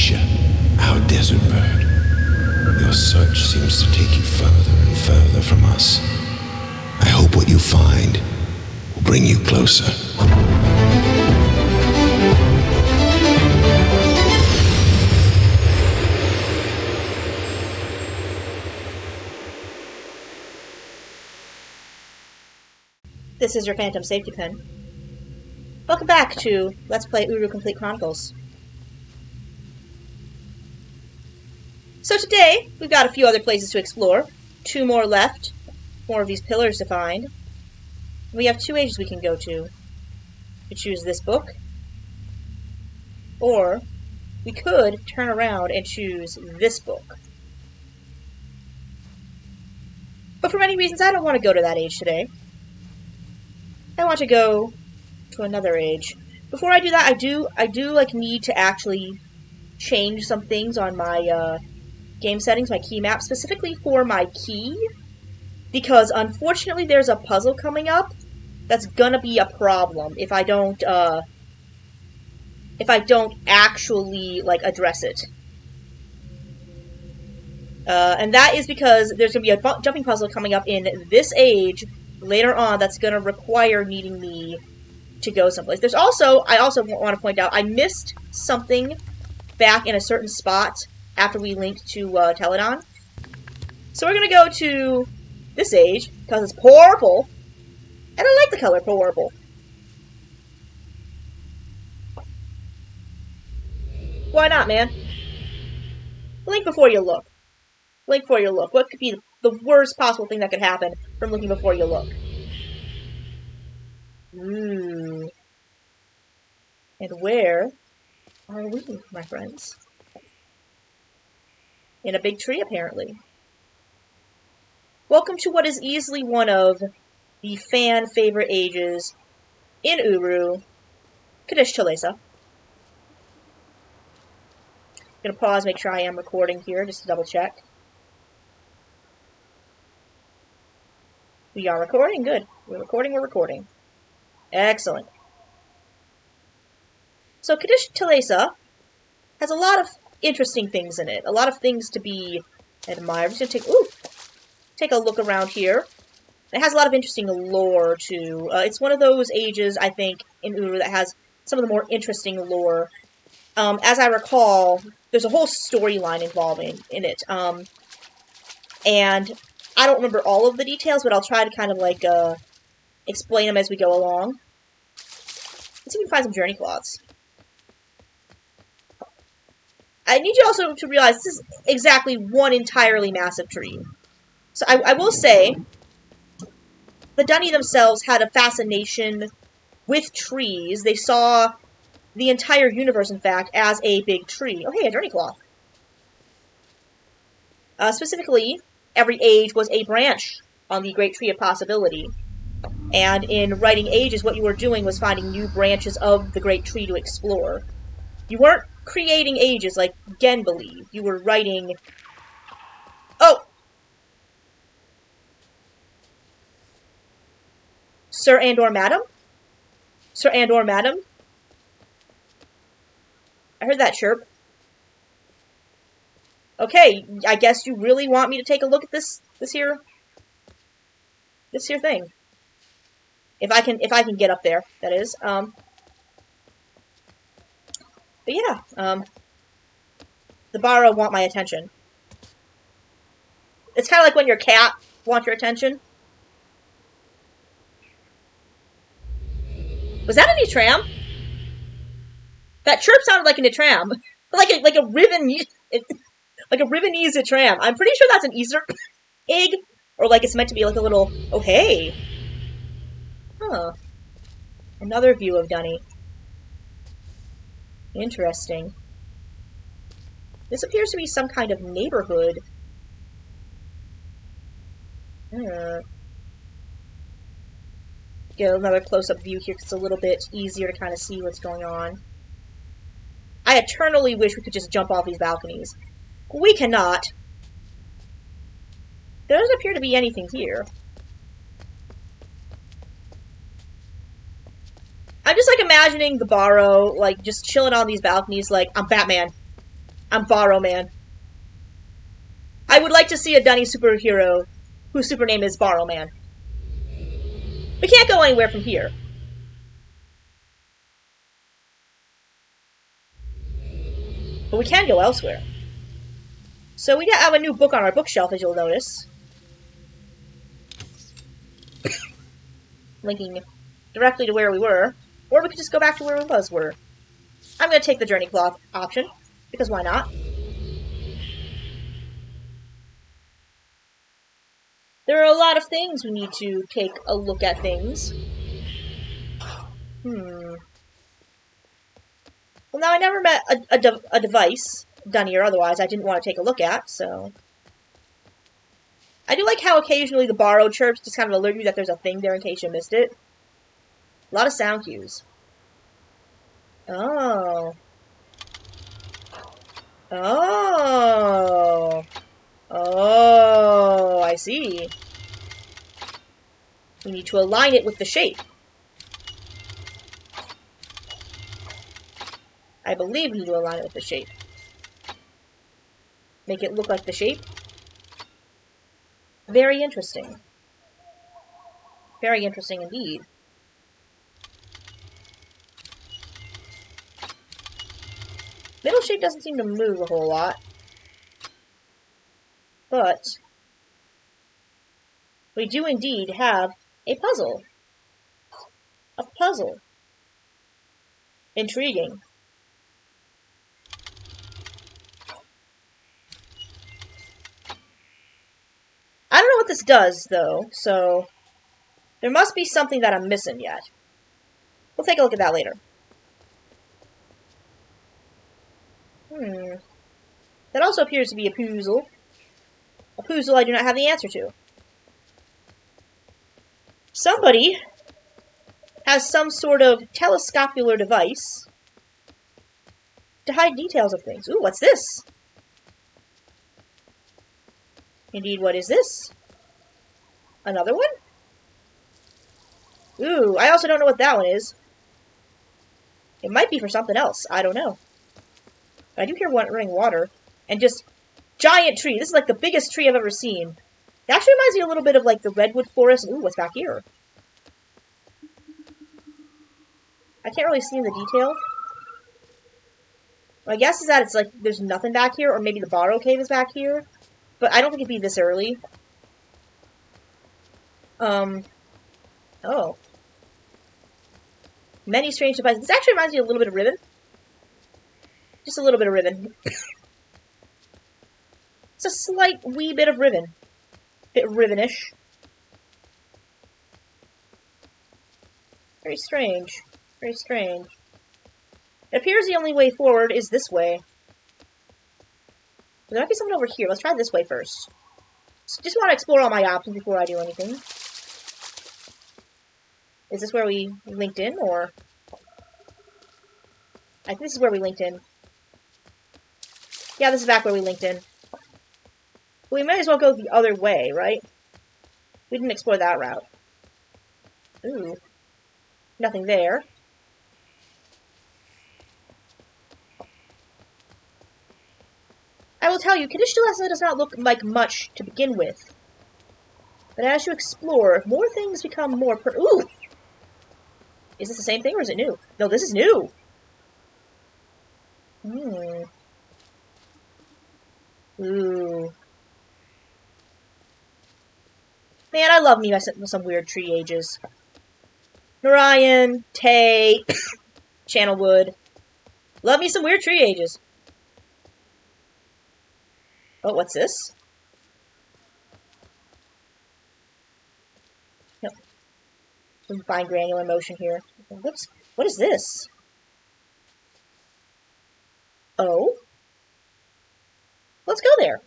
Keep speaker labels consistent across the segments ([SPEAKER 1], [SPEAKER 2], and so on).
[SPEAKER 1] Kadish, our desert bird. Your search seems to take you further and further from us. I hope what you find will bring you closer.
[SPEAKER 2] This is your Phantom Safety Pin. Welcome back to Let's Play Uru Complete Chronicles. So today, we've got a few other places to explore. 2 more left. More of these pillars to find. We have 2 ages we can go to. We choose this book. Or, we could turn around and choose this book. But for many reasons, I don't want to go to that age today. I want to go to another age. Before I do that, I do like need to actually change some things on my game settings, my key map, specifically for my key, because unfortunately there's a puzzle coming up that's gonna be a problem if I don't actually like address it. And that is because there's gonna be a jumping puzzle coming up in this age later on that's going to require needing me to go someplace. I also want to point out, I missed something back in a certain spot after we linked to Teledon. So we're going to go to this age, because it's purple, and I like the color purple. Why not, man? Blink before you look. Blink before you look. What could be the worst possible thing that could happen from looking before you look? Ooh. And where are we, my friends? In a big tree, apparently. Welcome to what is easily one of the fan favorite ages in Uru, Kadish Chalesa. Gonna pause, make sure I am recording here, just to double check. We are recording? Good. We're recording. Excellent. So, Kadish Chalesa has a lot of interesting things in it. A lot of things to be admired. I'm just gonna take a look around here. It has a lot of interesting lore, too. It's one of those ages, I think, in Uru that has some of the more interesting lore. As I recall, there's a whole storyline involving in it. And I don't remember all of the details, but I'll try to kind of, like, explain them as we go along. Let's see if we can find some journey cloths. I need you also to realize this is exactly one entirely massive tree. So I will say, the Dunny themselves had a fascination with trees. They saw the entire universe, in fact, as a big tree. Oh, hey, a journey cloth. Specifically, every age was a branch on the Great Tree of Possibility. And in writing ages, what you were doing was finding new branches of the Great Tree to explore. You weren't creating ages like Gen believed. You were writing... Oh! Sir and/or Madam? Sir and/or Madam? I heard that chirp. Okay, I guess you really want me to take a look at this here thing. If I can get up there, that is. But yeah, the Barrow want my attention. It's kind of like when your cat wants your attention. Was that a Nitram? That chirp sounded like a Nitram. like a ribbon. Like a Ribbonese Nitram. I'm pretty sure that's an Easter egg. Or like it's meant to be like a little, oh hey. Huh. Another view of Dunny. Interesting. This appears to be some kind of neighborhood. Get another close-up view here because it's a little bit easier to kind of see what's going on. I eternally wish we could just jump off these balconies. We cannot. There doesn't appear to be anything here. I'm just, like, imagining the Barrow, like, just chilling on these balconies, like, I'm Batman. I'm Borrow Man. I would like to see a Dunny superhero whose super name is Borrow Man. We can't go anywhere from here. But we can go elsewhere. So we have a new book on our bookshelf, as you'll notice. Linking directly to where we were. Or we could just go back to where we were. I'm going to take the Journey Cloth option, because why not? There are a lot of things we need to take a look at things. Well, now I never met a device, Dunny or otherwise, I didn't want to take a look at, so... I do like how occasionally the borrow chirps just kind of alert you that there's a thing there in case you missed it. A lot of sound cues. Oh. Oh. Oh, I see. We need to align it with the shape. I believe we need to align it with the shape. Make it look like the shape. Very interesting. Very interesting indeed. Middle shape doesn't seem to move a whole lot. But we do indeed have a puzzle. A puzzle. Intriguing. I don't know what this does, though, so there must be something that I'm missing yet. We'll take a look at that later. That also appears to be a puzzle. A puzzle I do not have the answer to. Somebody has some sort of telescopular device to hide details of things. Ooh, what's this? Indeed, what is this? Another one? Ooh, I also don't know what that one is. It might be for something else. I don't know. But I do hear one running water. And just giant tree. This is like the biggest tree I've ever seen. It actually reminds me a little bit of like the redwood forest. Ooh, what's back here? I can't really see in the detail. My guess is that it's like there's nothing back here, or maybe the Borrow Cave is back here. But I don't think it'd be this early. Oh. Many strange devices. This actually reminds me a little bit of Ribbon. Just a little bit of Ribbon. It's a slight wee bit of Ribbon. Bit Ribbonish. Very strange. Very strange. It appears the only way forward is this way. There might be something over here. Let's try this way first. Just want to explore all my options before I do anything. Is this where we linked in, or... I think this is where we linked in. Yeah, this is back where we linked in. We might as well go the other way, right? We didn't explore that route. Ooh. Nothing there. I will tell you, Kadish does not look like much to begin with. But as you explore, more things become more Ooh! Is this the same thing, or is it new? No, this is new! Ooh. Man, I love me some weird tree ages. Narayan, Tay, Channelwood. Love me some weird tree ages. Oh, what's this? No. Some fine granular motion here. What is this? Oh? Let's go there.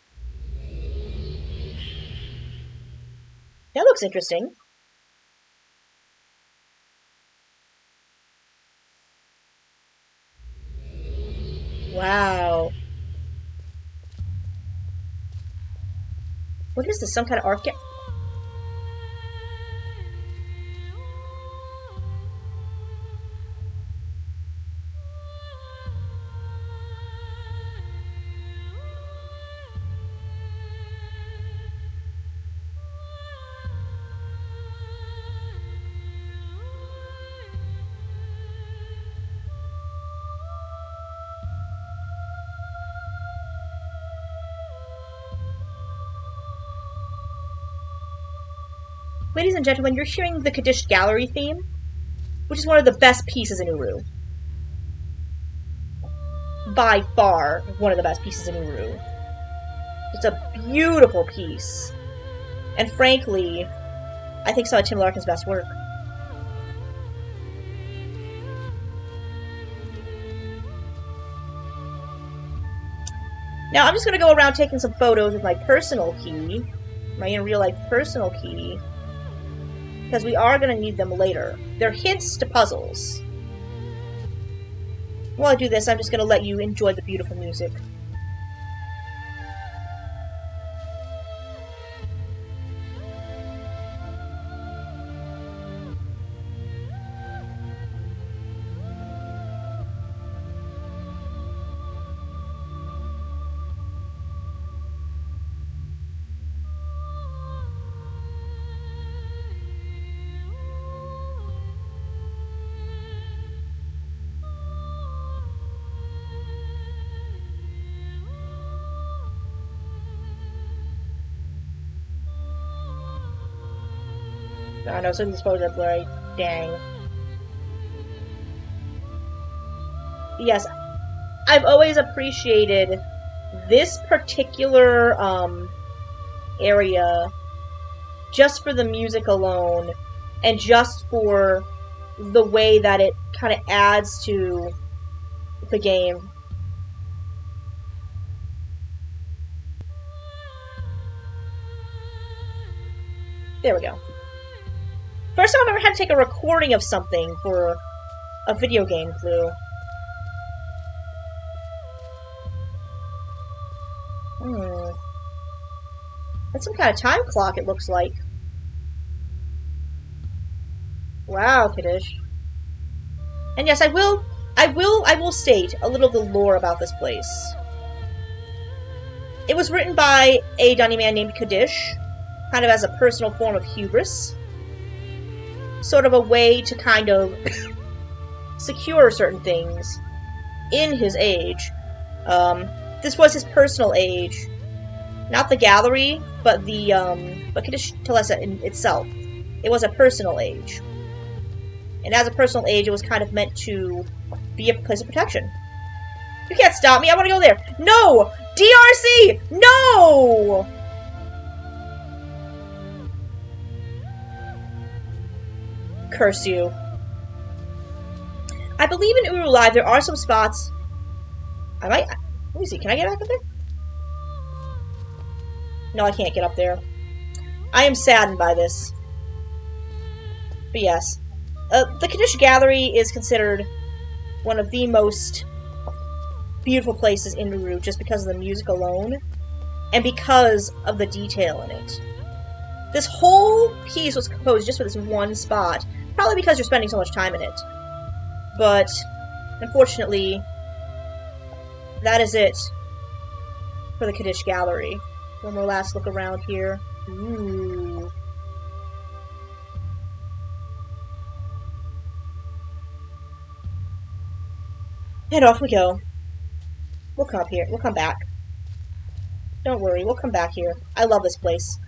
[SPEAKER 2] That looks interesting. Wow. What is this? Some kind of art gallery? Ladies and gentlemen, you're hearing the Kadish Gallery theme, which is one of the best pieces in Uru. By far, one of the best pieces in Uru. It's a beautiful piece. And frankly, I think some of Tim Larkin's best work. Now, I'm just going to go around taking some photos with my personal key. My in real life personal key. Because we are going to need them later. They're hints to puzzles. While I do this, I'm just going to let you enjoy the beautiful music. I know some of these photos are blurry. Dang. Yes, I've always appreciated this particular area just for the music alone, and just for the way that it kind of adds to the game. There we go. First time I've ever had to take a recording of something for a video game clue. That's some kind of time clock, it looks like. Wow, Kadish. And yes, I will state a little of the lore about this place. It was written by a Dunny man named Kadish, kind of as a personal form of hubris. Sort of a way to kind of secure certain things in his age. This was his personal age. Not the gallery, but but Kadish Talesa in itself. It was a personal age. And as a personal age, it was kind of meant to be a place of protection. You can't stop me, I want to go there! No! DRC! No! Curse you. I believe in Uru Live there are some spots... let me see, can I get back up there? No, I can't get up there. I am saddened by this. But yes. The Kadish Gallery is considered one of the most beautiful places in Uru just because of the music alone, and because of the detail in it. This whole piece was composed just for this one spot, probably because you're spending so much time in it. But, unfortunately, that is it for the Kadish Gallery. One more last look around here. Ooh. And off we go. We'll come up here. We'll come back. Don't worry, we'll come back here. I love this place.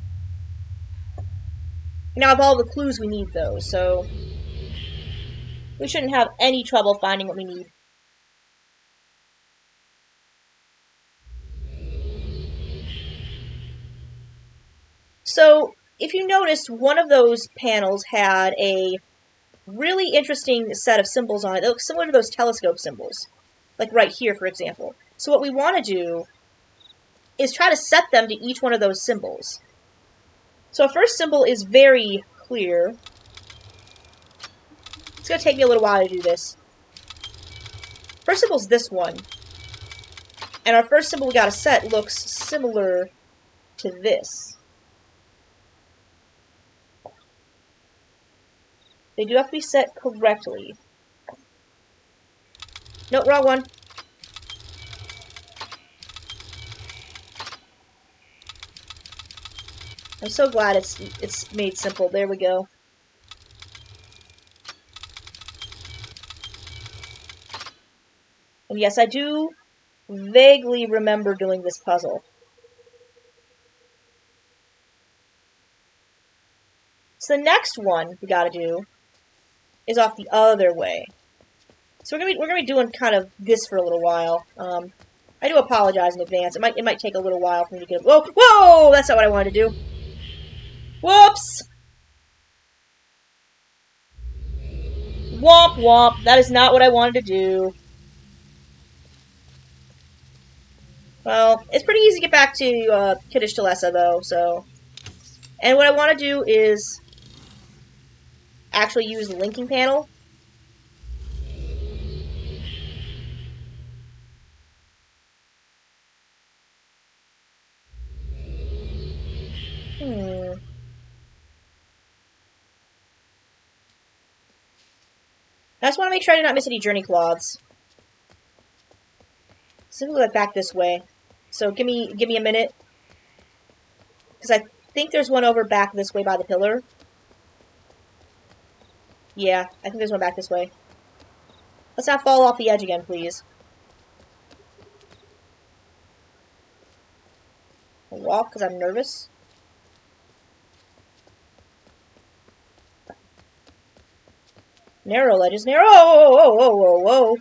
[SPEAKER 2] Now I have all the clues we need, though, so we shouldn't have any trouble finding what we need. So, if you noticed, one of those panels had a really interesting set of symbols on it. They look similar to those telescope symbols. Like right here, for example. So what we want to do is try to set them to each one of those symbols. So our first symbol is very clear. It's going to take me a little while to do this. First symbol is this one. And our first symbol we got to set looks similar to this. They do have to be set correctly. No, wrong one. I'm so glad it's made simple. There we go. And yes, I do vaguely remember doing this puzzle. So the next one we gotta do is off the other way. So we're gonna be doing kind of this for a little while. I do apologize in advance. It might take a little while for me to get. Whoa, whoa! That's not what I wanted to do. Whoops! Womp womp. That is not what I wanted to do. Well, it's pretty easy to get back to Kadish though. So, and what I want to do is actually use the linking panel. I just want to make sure I do not miss any journey cloths. So we'll go back this way. So give me a minute, because I think there's one over back this way by the pillar. Yeah, I think there's one back this way. Let's not fall off the edge again, please. I'll walk because I'm nervous. Narrow ledges, narrow. Whoa, whoa, whoa, whoa, whoa.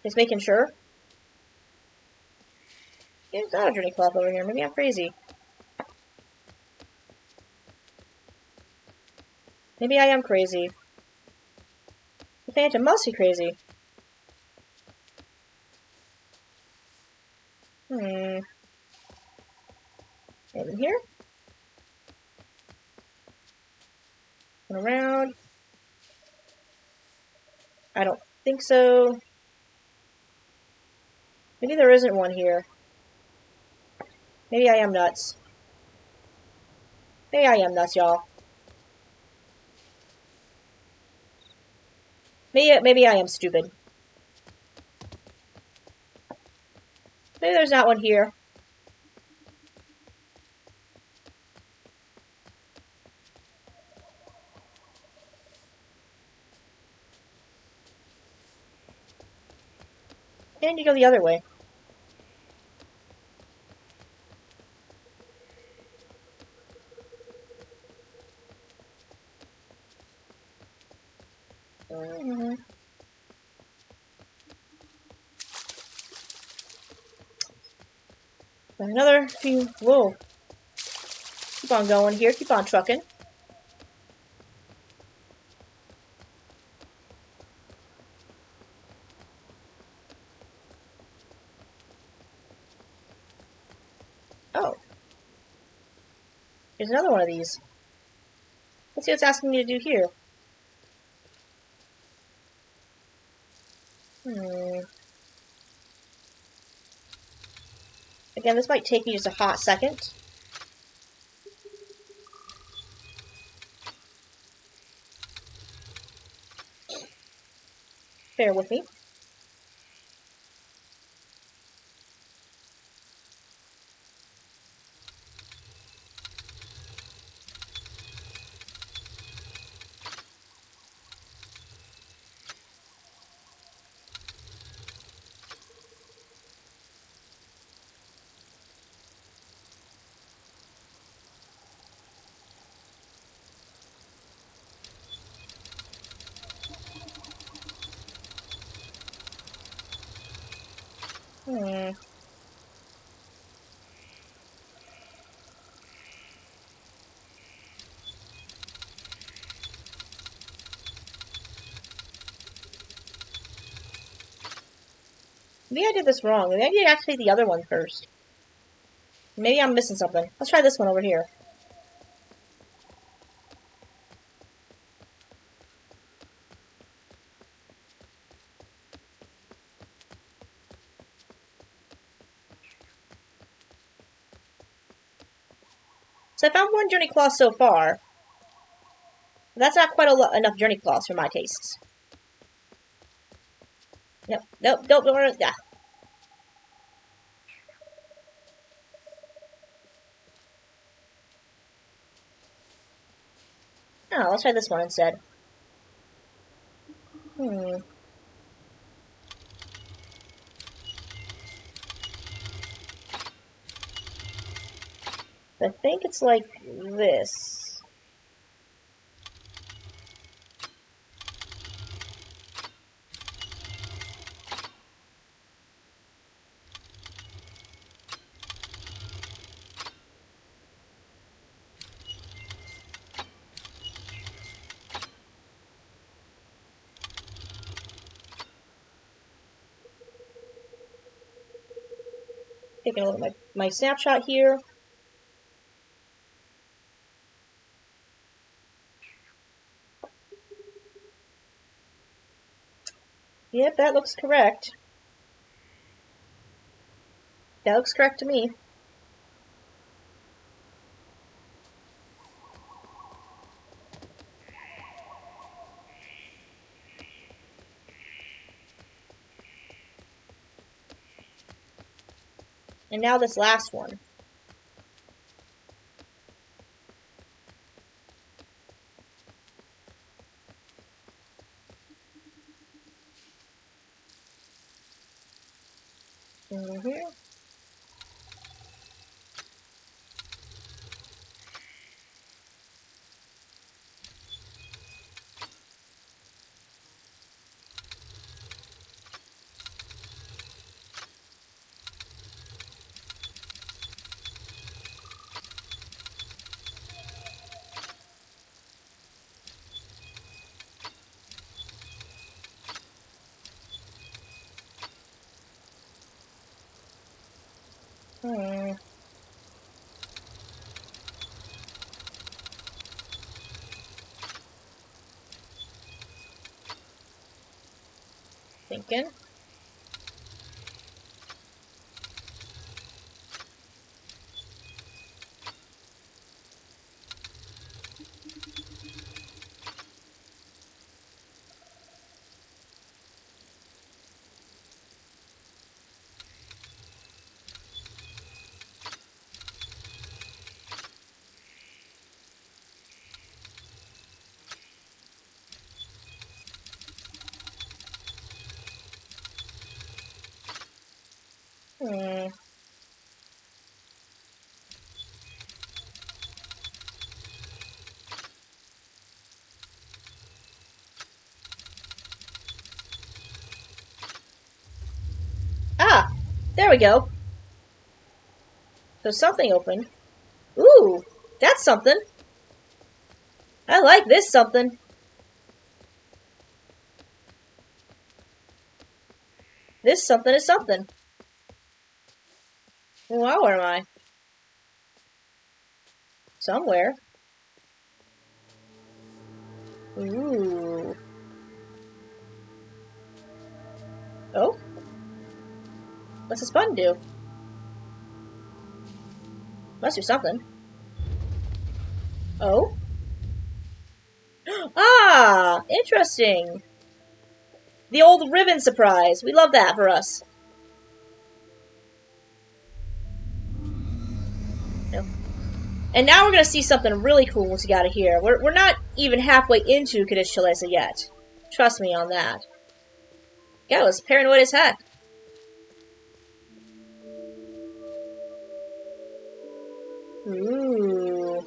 [SPEAKER 2] Just making sure. There's not a journey cloth over here. Maybe I'm crazy. Maybe I am crazy. The Phantom must be crazy. And in here? And around? I don't think so. Maybe there isn't one here. Maybe I am nuts. Maybe I am nuts, y'all. Maybe I am stupid. Maybe there's not one here. And you go the other way. Another few. Whoa. Keep on going here. Keep on trucking. Oh. There's another one of these. Let's see what it's asking me to do here. Again, this might take me just a hot second. Bear with me. Maybe I did this wrong. Maybe I did actually the other one first. Maybe I'm missing something. Let's try this one over here. So I found one journey cloth so far. But that's not quite enough journey cloths for my tastes. Nope, nope, don't worry. Yeah. Oh, let's try this one instead. I think it's like this. Taking a look at my snapshot here. Yep, that looks correct. That looks correct to me. And now this last one. Mm-hmm. Thinking. Hmm. Ah! There we go. So something opened. Ooh! That's something! I like this something! This something is something. Wow, where am I? Somewhere. Ooh. Oh? What's this button do? Must do something. Oh? Ah! Interesting! The old ribbon surprise. We love that for us. No. And now we're gonna see something really cool once we get out of here. We're not even halfway into Kadish yet. Trust me on that. Yeah, it was paranoid as heck. Ooh.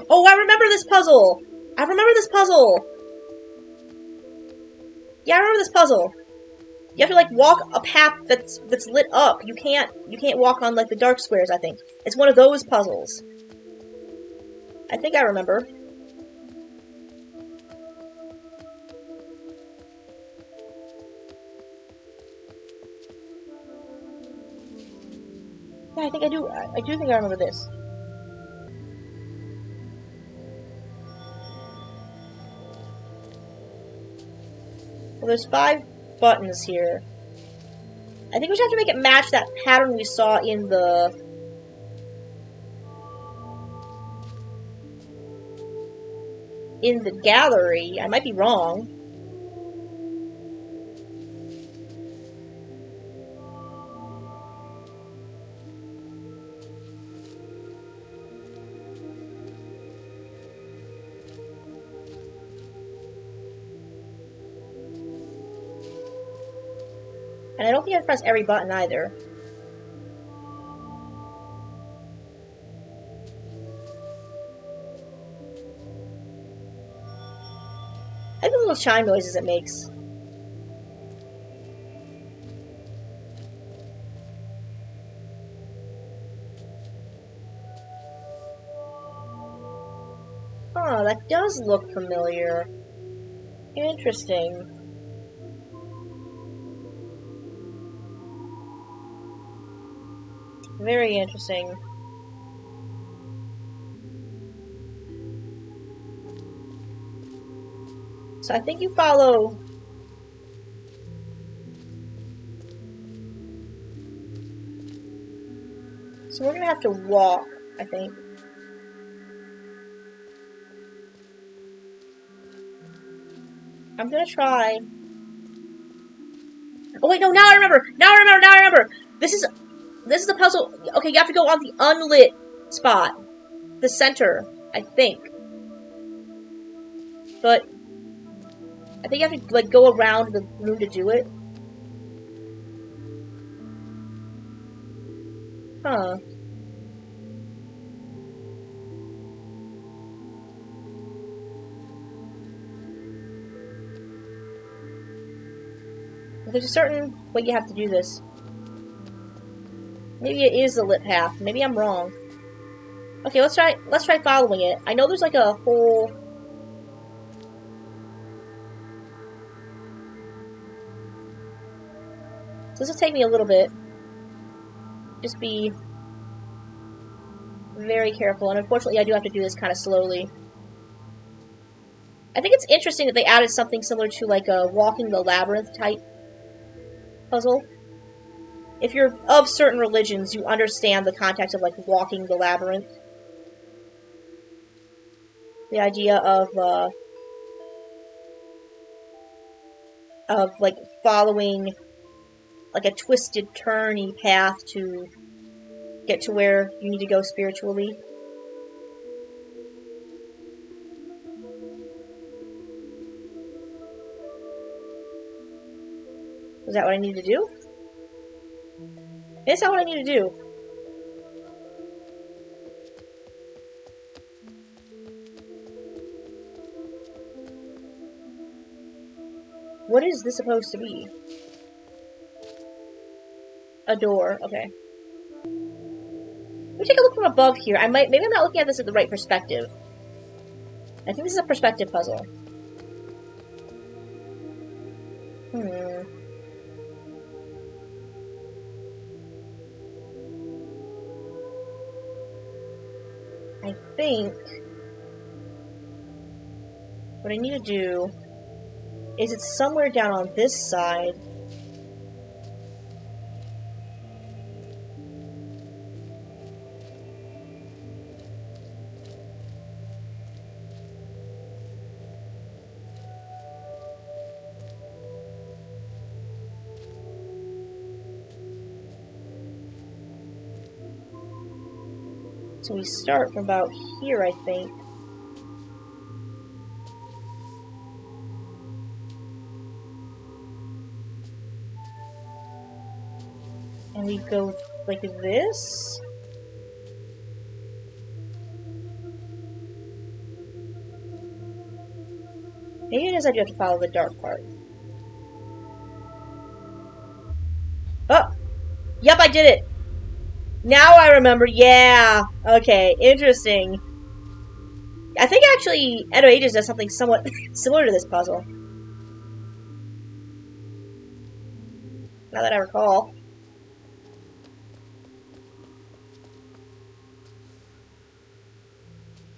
[SPEAKER 2] Oh, I remember this puzzle! I remember this puzzle! Yeah, I remember this puzzle. You have to like walk a path that's lit up. You can't walk on like the dark squares, I think. It's one of those puzzles. I think I remember. Yeah, I think I do. I do think I remember this. Well, there's 5 buttons here. I think we should have to make it match that pattern we saw in the... gallery. I might be wrong. And I don't think I press every button either. little chime noises it makes. Oh, that does look familiar. Interesting. Very interesting. So I think you follow... So we're gonna have to walk, I think. I'm gonna try... Oh wait, no, now I remember! Now I remember! This is the puzzle... Okay, you have to go on the unlit spot. The center, I think. But... I think you have to, like, go around the room to do it. Huh. There's a certain way you have to do this. Maybe it is the lit path. Maybe I'm wrong. Okay, let's try following it. I know there's like a whole... So this will take me a little bit. Just be very careful. And unfortunately, I do have to do this kind of slowly. I think it's interesting that they added something similar to like a walking the labyrinth type puzzle. If you're of certain religions, you understand the context of like walking the labyrinth. The idea of like following like a twisted, turny path to get to where you need to go spiritually. Is that what I need to do? Is that what I need to do? What is this supposed to be? A door, okay. Let me take a look from above here. Maybe I'm not looking at this at the right perspective. I think this is a perspective puzzle. I think what I need to do is it's somewhere down on this side. So we start from about here, I think. And we go like this. Maybe it is I do have to follow the dark part. Oh! Yep, I did it! Now I remember, yeah! Okay, interesting. I think actually Edo Ages does something somewhat similar to this puzzle. Now that I recall.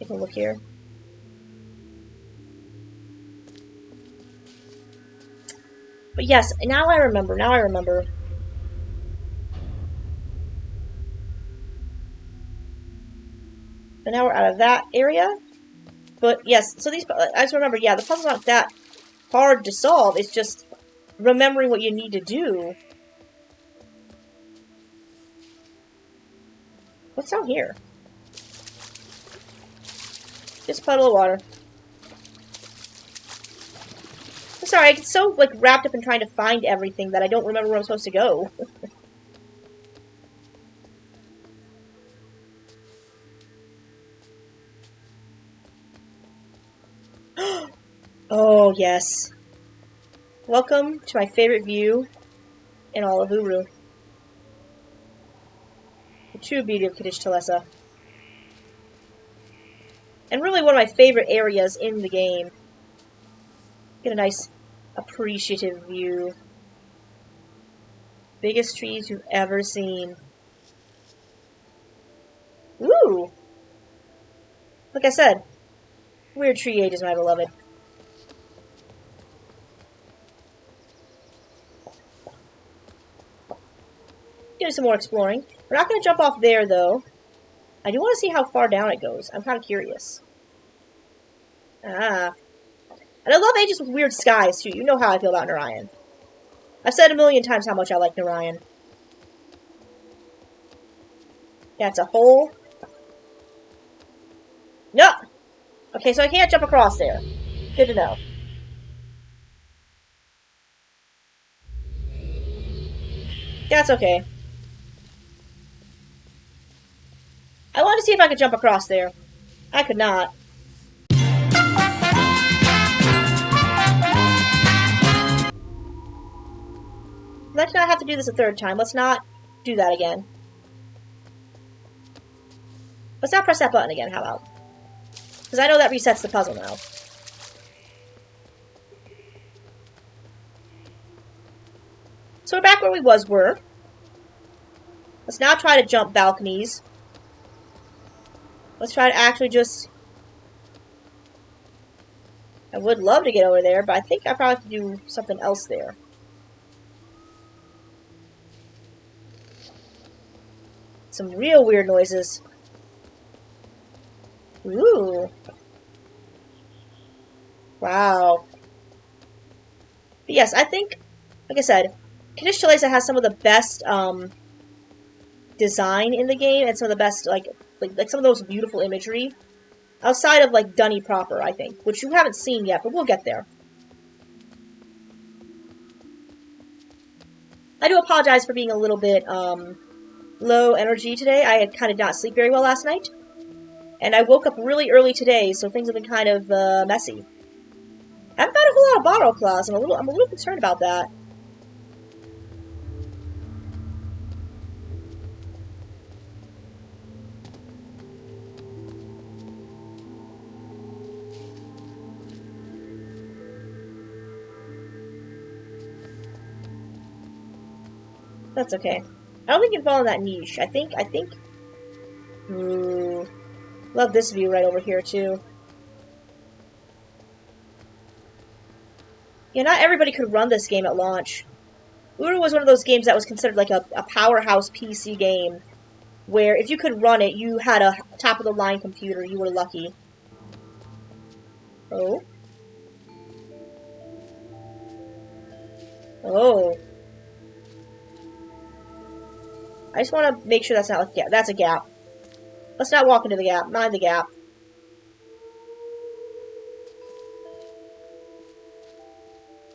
[SPEAKER 2] Take a look here. But yes, now I remember, So now we're out of that area. But yes, so these, I just remember, yeah, the puzzle's not that hard to solve. It's just remembering what you need to do. What's down here? Just a puddle of water. I'm sorry, I get so like wrapped up in trying to find everything that I don't remember where I'm supposed to go. Oh, yes. Welcome to my favorite view in all of Uru. The true beauty of Kadish Talesa. And really one of my favorite areas in the game. Get a nice appreciative view. Biggest trees you've ever seen. Ooh! Like I said, weird tree ages, my beloved. Do some more exploring. We're not going to jump off there, though. I do want to see how far down it goes. I'm kind of curious. Ah. And I love ages with weird skies, too. You know how I feel about Narayan. I've said a million times how much I like Narayan. That's a hole. No! Okay, so I can't jump across there. Good to know. That's okay. I wanted to see if I could jump across there. I could not. Let's not have to do this a third time. Let's not do that again. Let's not press that button again, how about? Because I know that resets the puzzle now. So we're back where we were. Let's now try to jump balconies. Let's try to actually just... I would love to get over there, but I think I probably have to do something else there. Some real weird noises. Ooh. Wow. But yes, I think, like I said, Kadish Talesa has some of the best design in the game, and some of the best, like some of those beautiful imagery. Outside of, like, Dunny proper, I think. Which you haven't seen yet, but we'll get there. I do apologize for being a little bit, low energy today. I had kind of not slept very well last night. And I woke up really early today, so things have been kind of, messy. I haven't found a whole lot of bottle claws. I'm a little concerned about that. That's okay. I don't think you can fall in that niche. I think... Ooh. Love this view right over here, too. Yeah, not everybody could run this game at launch. Uru was one of those games that was considered like a powerhouse PC game, where if you could run it, you had a top-of-the-line computer. You were lucky. Oh. Oh. I just want to make sure that's not like a gap. That's a gap. Let's not walk into the gap. Mind the gap.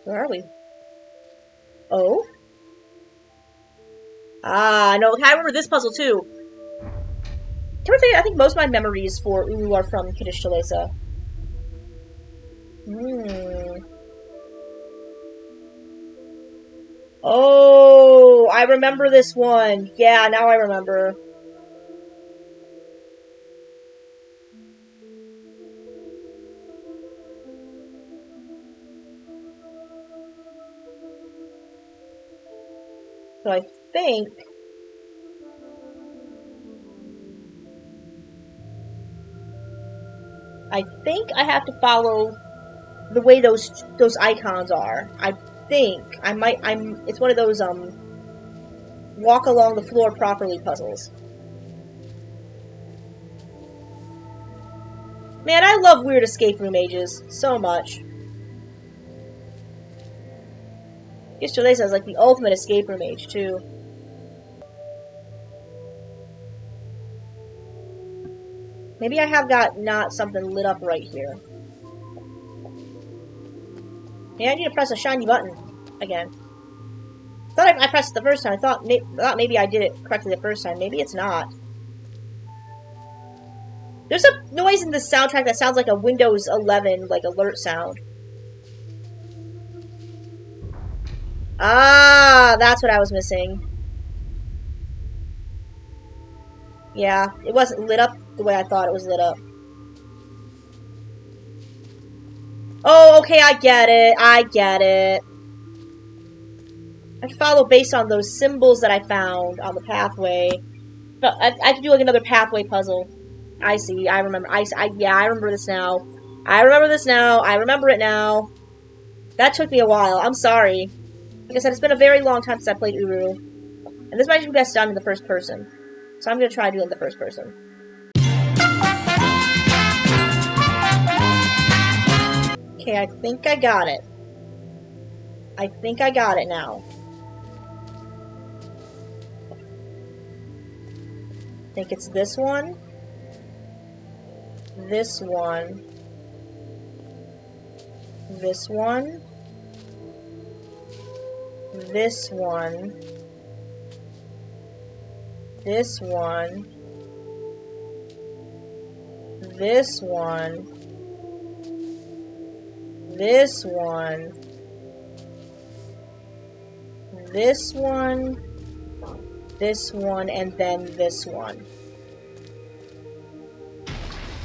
[SPEAKER 2] Where are we? Oh? Ah, no. I remember this puzzle, too. Can I tell you, I think most of my memories for Uru are from Kadish Talesa. Oh, I remember this one. Yeah, now I remember. So I think... I have to follow the way those icons are. I think it's one of those walk along the floor properly puzzles. Man, I love weird escape room ages so much. Kadish Talesa is like the ultimate escape room age too. Maybe I have got not something lit up right here. Yeah, I need to press a shiny button again. I thought I pressed it the first time. I thought maybe I did it correctly the first time. Maybe it's not. There's a noise in the soundtrack that sounds like a Windows 11 like alert sound. Ah, that's what I was missing. Yeah, it wasn't lit up the way I thought it was lit up. Oh, okay, I get it. I get it. I follow based on those symbols that I found on the pathway. But I have to do like another pathway puzzle. I see. I remember. Yeah, I remember this now. I remember this now. I remember it now. That took me a while. I'm sorry. Like I said, it's been a very long time since I played Uru. And this might be best done in the first person. So I'm going to try doing the first person. Okay, I think I got it. I think I got it now. I think it's this one. This one. This one. This one. This one. This one. This one. This one. This one, and then this one.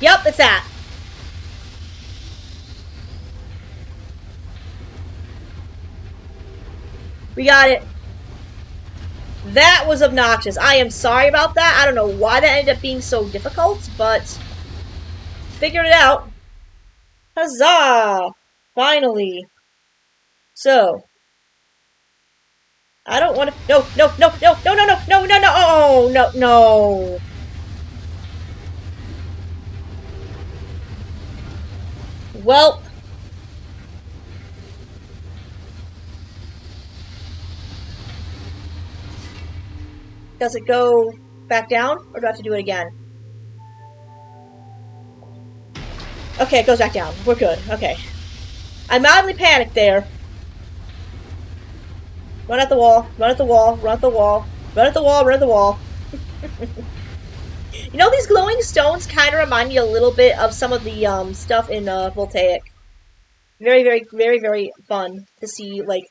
[SPEAKER 2] Yep, it's that. We got it. That was obnoxious. I am sorry about that. I don't know why that ended up being so difficult, but figured it out. Huzzah! Finally. So, I don't want to. No, no, no, no, no, no, no, no, no, no. Oh, no, no. Well. Does it go back down, or do I have to do it again? Okay, it goes back down. We're good. Okay. I mildly panicked there. Run at the wall, run at the wall, run at the wall, run at the wall, run at the wall. You know, these glowing stones kind of remind me a little bit of some of the stuff in Voltaic. Very, very, very, very fun to see, like,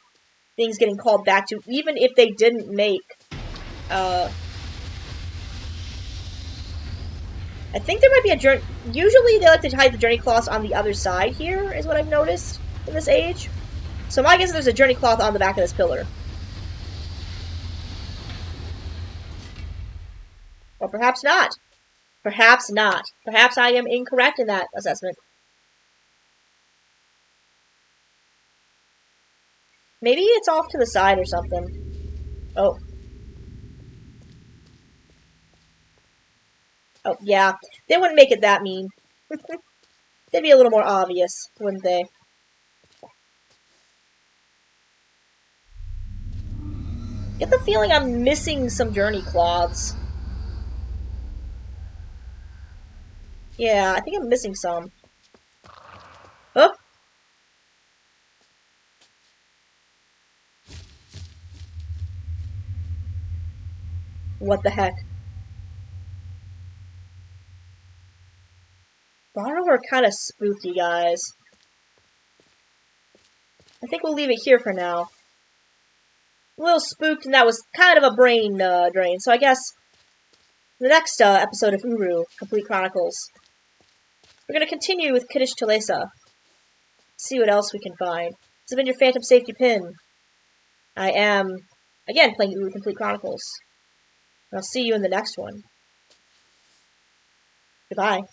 [SPEAKER 2] things getting called back to, even if they didn't make, I think there might be a journey. Usually they like to hide the journey cloths on the other side here, is what I've noticed in this age. So my guess is there's a journey cloth on the back of this pillar. Or perhaps not. Perhaps not. Perhaps I am incorrect in that assessment. Maybe it's off to the side or something. Oh. Oh, yeah. They wouldn't make it that mean. They'd be a little more obvious, wouldn't they? Get the feeling I'm missing some journey cloths. Yeah, I think I'm missing some. Oh! What the heck? Borrow are kind of spooky, guys. I think we'll leave it here for now. A little spooked, and that was kind of a brain drain. So I guess the next episode of Uru, Complete Chronicles, we're going to continue with Kadish Talesa. See what else we can find. This has been your Phantom Safety Pin. I am, again, playing Uru Complete Chronicles. And I'll see you in the next one. Goodbye.